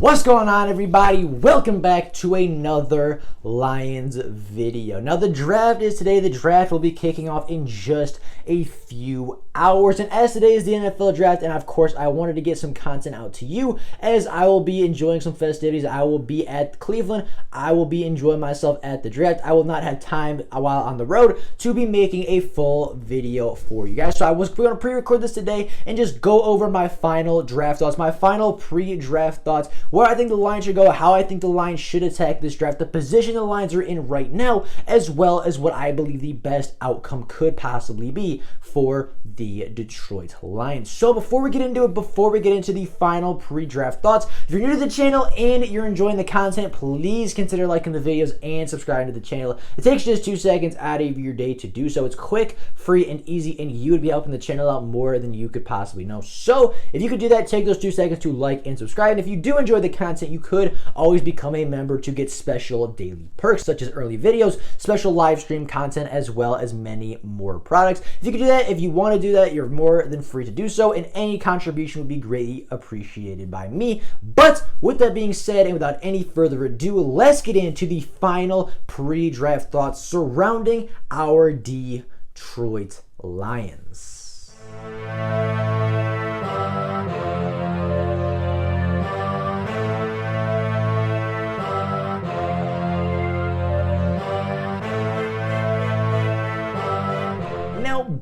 What's going on, everybody? Welcome back to another Lions video. Now, the draft is today. The draft will be kicking off in just a few hours. And as today is the NFL draft, and of course, I wanted to get some content out to you as I will be enjoying some festivities. I will be at Cleveland. I will be enjoying myself at the draft. I will not have time while on the road to be making a full video for you guys. So I was going to pre-record this today and just go over my final draft thoughts, my final pre-draft thoughts, where I think the Lions should go, how I think the Lions should attack this draft, the position the Lions are in right now, as well as what I believe the best outcome could possibly be for the Detroit Lions. So before we get into it, before we get into the final pre-draft thoughts, if you're new to the channel and you're enjoying the content, please consider liking the videos and subscribing to the channel. It takes just 2 seconds out of your day to do so. It's quick, free, and easy, and you would be helping the channel out more than you could possibly know. So if you could do that, take those 2 seconds to like and subscribe. And if you do enjoy the content, you could always become a member to get special daily perks such as early videos, special live stream content, as well as many more products. If you could do that, if you want to do that, you're more than free to do so, and any contribution would be greatly appreciated by me. But with that being said, and without any further ado, let's get into the final pre-draft thoughts surrounding our Detroit Lions.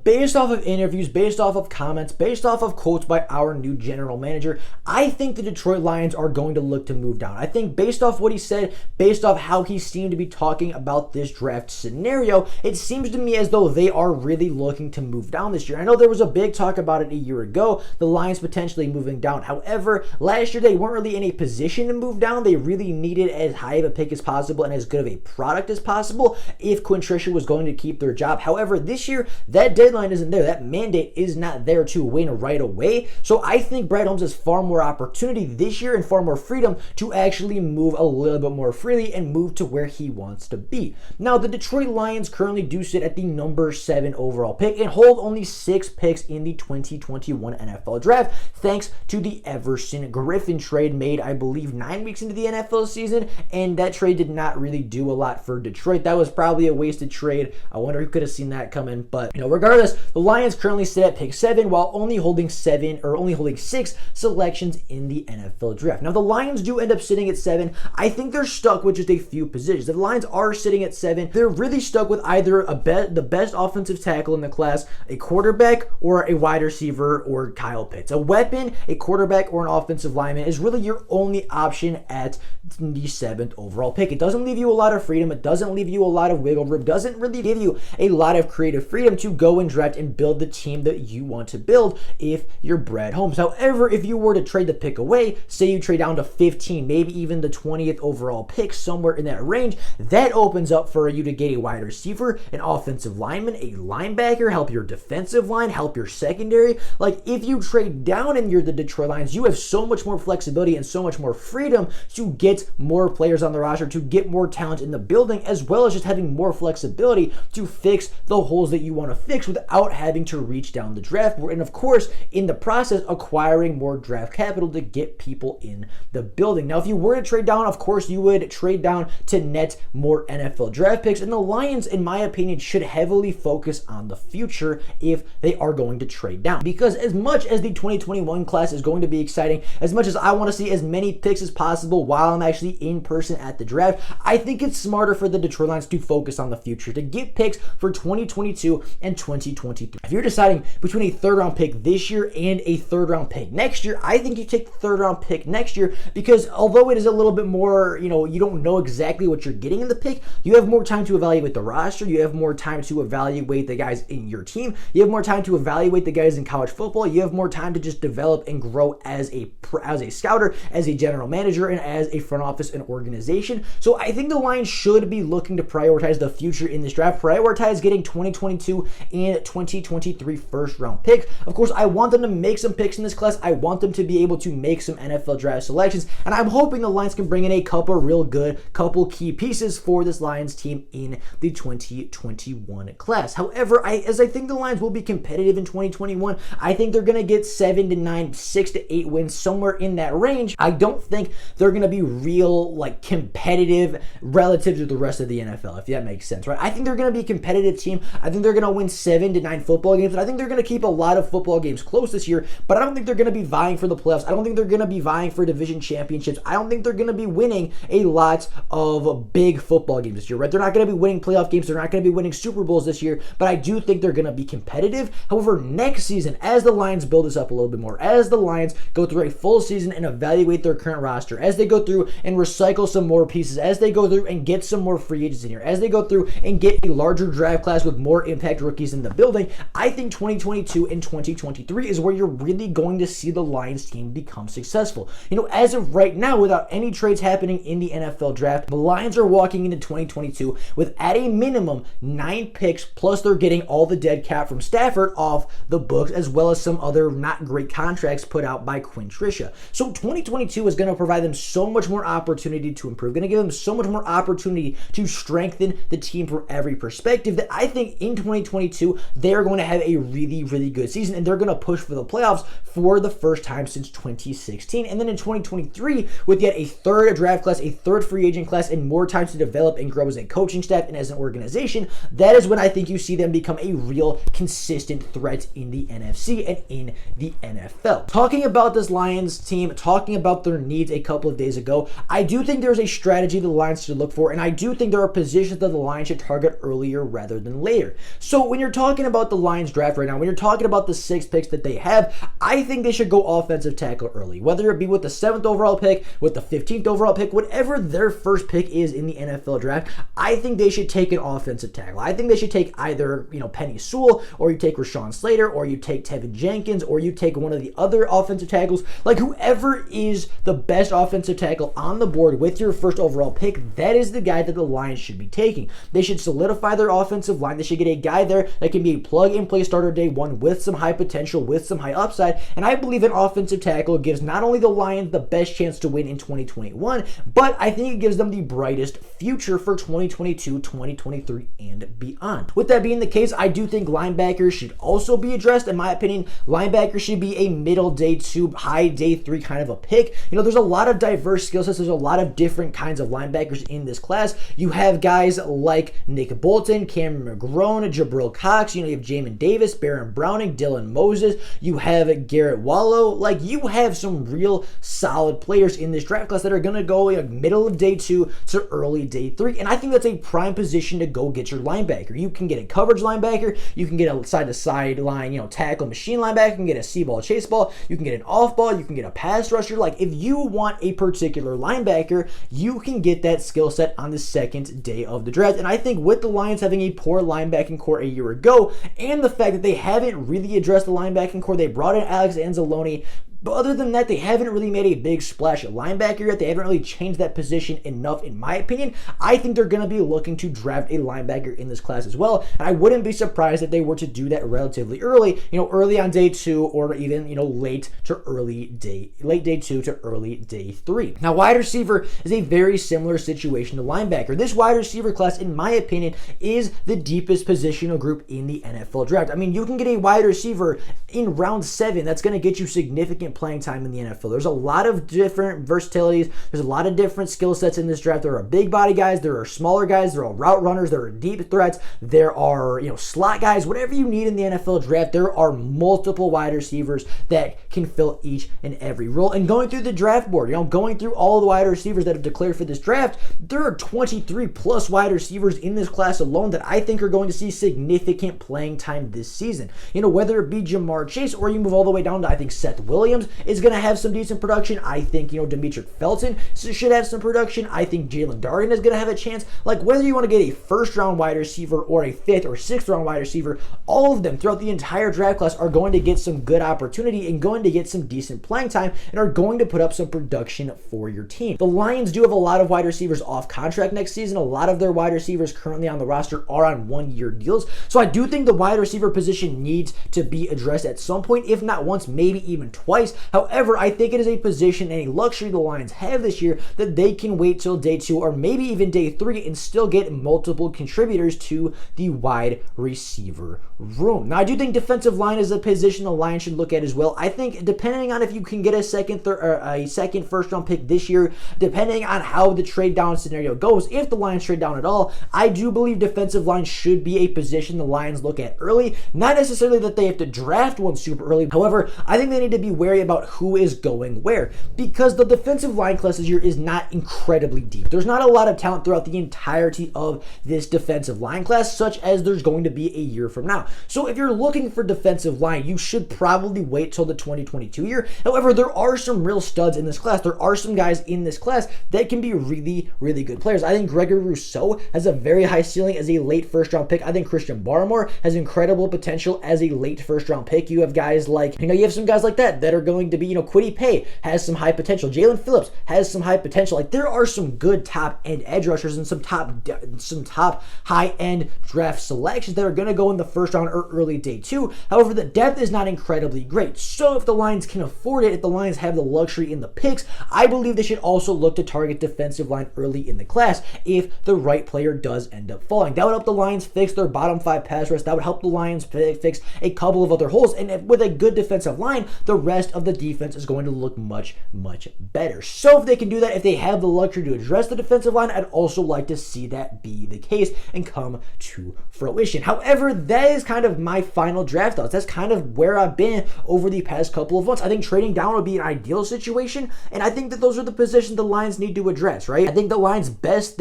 Based off of interviews, based off of comments, based off of quotes by our new general manager, I think the Detroit Lions are going to look to move down. I think based off what he said, based off how he seemed to be talking about this draft scenario, it seems to me as though they are really looking to move down this year. I know there was a big talk about it a year ago, the Lions potentially moving down. However, last year they weren't really in a position to move down. They really needed as high of a pick as possible and as good of a product as possible if Quinn Trisha was going to keep their job. However, this year, that deadline isn't there. That mandate is not there to win right away. So I think Brad Holmes has far more opportunity this year and far more freedom to actually move a little bit more freely and move to where he wants to be. Now, the Detroit Lions currently do sit at the number 7 overall pick and hold only 6 picks in the 2021 NFL draft, thanks to the Everson Griffin trade made, I believe, 9 weeks into the NFL season, and that trade did not really do a lot for Detroit. That was probably a wasted trade. I wonder who could have seen that coming, but regardless, the Lions currently sit at pick 7 while only holding 6 selections in the NFL draft. Now, the Lions do end up sitting at 7. I think they're stuck with just a few positions. If the Lions are sitting at 7, they're really stuck with either the best offensive tackle in the class, a quarterback, or a wide receiver, or Kyle Pitts. A weapon, a quarterback, or an offensive lineman is really your only option at the 7th overall pick. It doesn't leave you a lot of freedom. It doesn't leave you a lot of wiggle room. It doesn't really give you a lot of creative freedom to go and draft and build the team that you want to build if you're Brad Holmes. However, if you were to trade the pick away, say you trade down to 15, maybe even the 20th overall pick, somewhere in that range, that opens up for you to get a wide receiver, an offensive lineman, a linebacker, help your defensive line, help your secondary. Like, if you trade down and you're the Detroit Lions, you have so much more flexibility and so much more freedom to get more players on the roster, to get more talent in the building, as well as just having more flexibility to fix the holes that you want to fix without having to reach down the draft board, and of course, in the process, acquiring more draft capital to get people in the building. Now, if you were to trade down, of course, you would trade down to net more NFL draft picks, and the Lions, in my opinion, should heavily focus on the future if they are going to trade down. Because as much as the 2021 class is going to be exciting, as much as I want to see as many picks as possible while I'm actually in person at the draft, I think it's smarter for the Detroit Lions to focus on the future, to get picks for 2022 and 2023. If you're deciding between a 3rd round pick this year and a 3rd round pick next year, I think you take the 3rd round pick next year, because although it is a little bit more, you don't know exactly what you're getting in the pick, you have more time to evaluate the roster, you have more time to evaluate the guys in your team, you have more time to evaluate the guys in college football, you have more time to just develop and grow as a scouter, as a general manager, and as a front office and organization. So I think the Lions should be looking to prioritize the future in this draft, prioritize getting 2022 and that 2023 first round pick. Of course, I want them to make some picks in this class. I want them to be able to make some NFL draft selections, and I'm hoping the Lions can bring in a couple real good, couple key pieces for this Lions team in the 2021 class. However, as I think the Lions will be competitive in 2021, I think they're going to get 7 to 9, 6 to 8 wins, somewhere in that range. I don't think they're going to be real, like, competitive relative to the rest of the NFL, if that makes sense, right? I think they're going to be a competitive team. I think they're going to win 7 to 9 football games, and I think they're going to keep a lot of football games close this year, but I don't think they're going to be vying for the playoffs. I don't think they're going to be vying for division championships. I don't think they're going to be winning a lot of big football games this year, right? They're not going to be winning playoff games. They're not going to be winning Super Bowls this year, but I do think they're going to be competitive. However, next season, as the Lions build this up a little bit more, as the Lions go through a full season and evaluate their current roster, as they go through and recycle some more pieces, as they go through and get some more free agents in here, as they go through and get a larger draft class with more impact rookies in the building, I think 2022 and 2023 is where you're really going to see the Lions team become successful. As of right now, without any trades happening in the NFL draft, the Lions are walking into 2022 with, at a minimum, 9 picks, plus they're getting all the dead cap from Stafford off the books, as well as some other not great contracts put out by Quinn Trisha. So 2022 is going to provide them so much more opportunity to improve, going to give them so much more opportunity to strengthen the team from every perspective, that I think in 2022 they're going to have a really, really good season, and they're going to push for the playoffs for the first time since 2016. And then in 2023, with yet a third draft class, a third free agent class, and more time to develop and grow as a coaching staff and as an organization, that is when I think you see them become a real consistent threat in the NFC and in the NFL. Talking about this Lions team, talking about their needs a couple of days ago, I do think there's a strategy the Lions should look for, and I do think there are positions that the Lions should target earlier rather than later. So when you're talking about the Lions draft right now, when you're talking about the 6 picks that they have, I think they should go offensive tackle early, whether it be with the 7th overall pick, with the 15th overall pick, whatever their first pick is in the NFL draft. I think they should take an offensive tackle. I think they should take either, Penny Sewell, or you take Rashawn Slater, or you take Tevin Jenkins, or you take one of the other offensive tackles. Like, whoever is the best offensive tackle on the board with your first overall pick, that is the guy that the Lions should be taking. They should solidify their offensive line. They should get a guy there that can be a plug-and-play starter day one with some high potential, with some high upside, and I believe an offensive tackle gives not only the Lions the best chance to win in 2021, but I think it gives them the brightest future for 2022, 2023, and beyond. With that being the case, I do think linebackers should also be addressed. In my opinion, linebackers should be a middle day 2, high day 3 kind of a pick. There's a lot of diverse skill sets. There's a lot of different kinds of linebackers in this class. You have guys like Nick Bolton, Cameron McGrone, Jabril Cox. You have Jamin Davis, Baron Browning, Dylan Moses. You have Garrett Wallow. Like, you have some real solid players in this draft class that are going to go middle of day 2 to early day 3. And I think that's a prime position to go get your linebacker. You can get a coverage linebacker. You can get a side-to-side line, tackle machine linebacker. You can get a see-ball, chase ball. You can get an off-ball. You can get a pass rusher. Like, if you want a particular linebacker, you can get that skill set on the second day of the draft. And I think with the Lions having a poor linebacking core a year ago, and the fact that they haven't really addressed the linebacking core, they brought in Alex Anzalone, but other than that, they haven't really made a big splash at linebacker yet. They haven't really changed that position enough, in my opinion. I think they're going to be looking to draft a linebacker in this class as well, and I wouldn't be surprised if they were to do that relatively early, early on day 2, or even, late day 2 to early day 3. Now, wide receiver is a very similar situation to linebacker. This wide receiver class, in my opinion, is the deepest positional group in the NFL draft. I mean, you can get a wide receiver in round 7 that's going to get you significant playing time in the NFL. There's a lot of different versatilities. There's a lot of different skill sets in this draft. There are big body guys. There are smaller guys. There are route runners. There are deep threats. There are, slot guys. Whatever you need in the NFL draft, there are multiple wide receivers that can fill each and every role. And going through the draft board, going through all the wide receivers that have declared for this draft, there are 23 plus wide receivers in this class alone that I think are going to see significant playing time this season. Whether it be Jamar Chase, or you move all the way down to, I think, Seth Williams, Williams is going to have some decent production. I think, Demetric Felton should have some production. I think Jalen Darden is going to have a chance. Like, whether you want to get a first-round wide receiver or a fifth or sixth-round wide receiver, all of them throughout the entire draft class are going to get some good opportunity and going to get some decent playing time and are going to put up some production for your team. The Lions do have a lot of wide receivers off contract next season. A lot of their wide receivers currently on the roster are on one-year deals. So I do think the wide receiver position needs to be addressed at some point, if not once, maybe even twice. However, I think it is a position and a luxury the Lions have this year that they can wait till day 2 or maybe even day 3 and still get multiple contributors to the wide receiver room. Now, I do think defensive line is a position the Lions should look at as well. I think depending on if you can get a second first-round pick this year, depending on how the trade down scenario goes, if the Lions trade down at all, I do believe defensive line should be a position the Lions look at early. Not necessarily that they have to draft one super early. However, I think they need to be wary about who is going where, because the defensive line class this year is not incredibly deep. There's not a lot of talent throughout the entirety of this defensive line class, such as there's going to be a year from now. So if you're looking for defensive line, you should probably wait till the 2022 year. However, there are some real studs in this class. There are some guys in this class that can be really, really good players. I think Gregory Rousseau has a very high ceiling as a late first-round pick. I think Christian Barmore has incredible potential as a late first-round pick. You have guys like, you have some guys like that are going to be, Kwity Paye has some high potential. Jalen Phillips has some high potential. Like, there are some good top-end edge rushers and some top high-end draft selections that are going to go in the first round or early day 2. However, the depth is not incredibly great. So if the Lions can afford it, if the Lions have the luxury in the picks, I believe they should also look to target defensive line early in the class if the right player does end up falling. That would help the Lions fix their bottom 5 pass rush. That would help the Lions fix a couple of other holes. And with a good defensive line, the rest of the defense is going to look much, much better. So if they can do that, if they have the luxury to address the defensive line, I'd also like to see that be the case and come to fruition. However, that is kind of my final draft thoughts. That's kind of where I've been over the past couple of months. I think trading down would be an ideal situation, and I think that those are the positions the Lions need to address, right? I think the Lions' best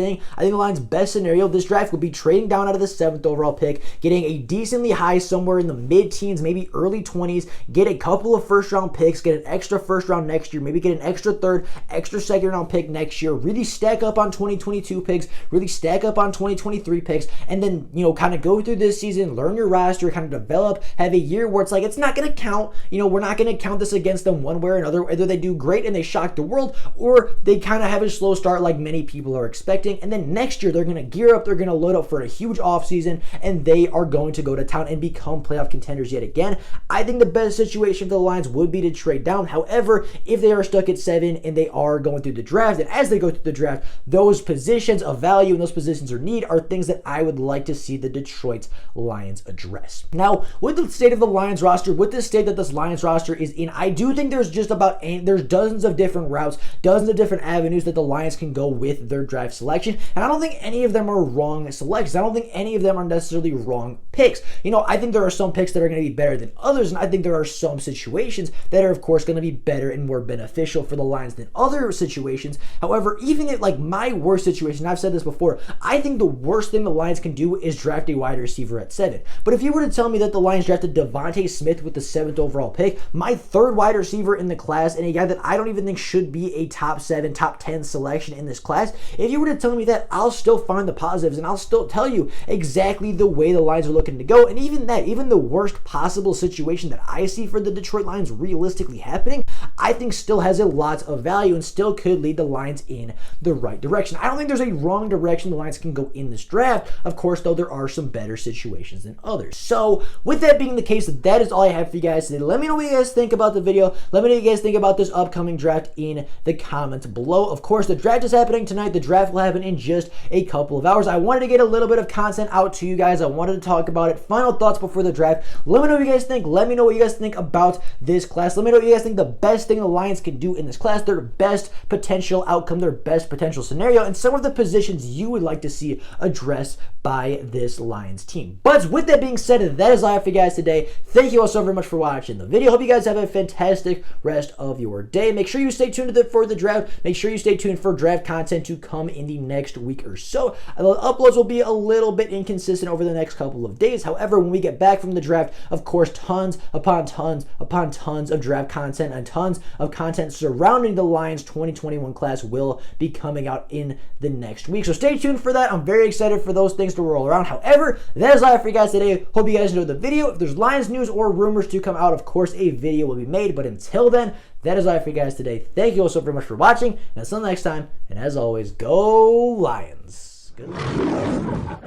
scenario of this draft would be trading down out of the 7th overall pick, getting a decently high somewhere in the mid-teens, maybe early 20s, get a couple of first-round picks, get an extra first round next year, maybe get an extra third, extra second-round pick next year, really stack up on 2022 picks, really stack up on 2023 picks, and then, kind of go through this season, learn your roster, kind of develop, have a year where it's like, it's not going to count, we're not going to count this against them one way or another. Either they do great and they shock the world, or they kind of have a slow start like many people are expecting, and then next year they're going to gear up, they're going to load up for a huge offseason, and they are going to go to town and become playoff contenders yet again. I think the best situation for the Lions would be to trade down. However, if they are stuck at 7 and they are going through the draft, and as they go through the draft, those positions of value and those positions of need are things that I would like to see the Detroit Lions address. Now, with the state of the Lions roster, with the state that this Lions roster is in, I do think there's dozens of different routes, dozens of different avenues that the Lions can go with their draft selection, and I don't think any of them are wrong selections. I don't think any of them are necessarily wrong picks. I think there are some picks that are going to be better than others, and I think there are some situations that are, of course, going to be better and more beneficial for the Lions than other situations. However, even at my worst situation, I've said this before, I think the worst thing the Lions can do is draft a wide receiver at 7. But if you were to tell me that the Lions drafted Devontae Smith with the 7th overall pick, my third wide receiver in the class, and a guy that I don't even think should be a top 7, top 10 selection in this class, if you were to tell me that, I'll still find the positives and I'll still tell you exactly the way the Lions are looking to go. And even the worst possible situation that I see for the Detroit Lions realistically happening, I think still has a lot of value and still could lead the Lions in the right direction. I don't think there's a wrong direction the Lions can go in this draft. Of course, though, there are some better situations than others. So with that being the case, that is all I have for you guys today. Let me know what you guys think about the video. Let me know what you guys think about this upcoming draft in the comments below. Of course, the draft is happening tonight. The draft will happen in just a couple of hours. I wanted to get a little bit of content out to you guys. I wanted to talk about it. Final thoughts before the draft. Let me know what you guys think. Let me know what you guys think about this class. Let me know what you guys think the best thing the Lions can do in this class, their best potential outcome, their best potential scenario, and some of the positions you would like to see addressed by this Lions team. But with that being said, that is all for you guys today. Thank you all so very much for watching the video. Hope you guys have a fantastic rest of your day. Make sure you stay tuned for the draft. Make sure you stay tuned for draft content to come in the next week or so. The uploads will be a little bit inconsistent over the next couple of days. However, when we get back from the draft, of course, tons upon tons upon tons of draft content and tons of content surrounding the Lions 2021 class will be coming out in the next week. So stay tuned for that. I'm very excited for those things to roll around. However, that is all for you guys today. Hope you guys enjoyed the video. If there's Lions news or rumors to come out, of course, a video will be made. But until then, that is all for you guys today. Thank you all so very much for watching. And until next time, and as always, go Lions. Good luck.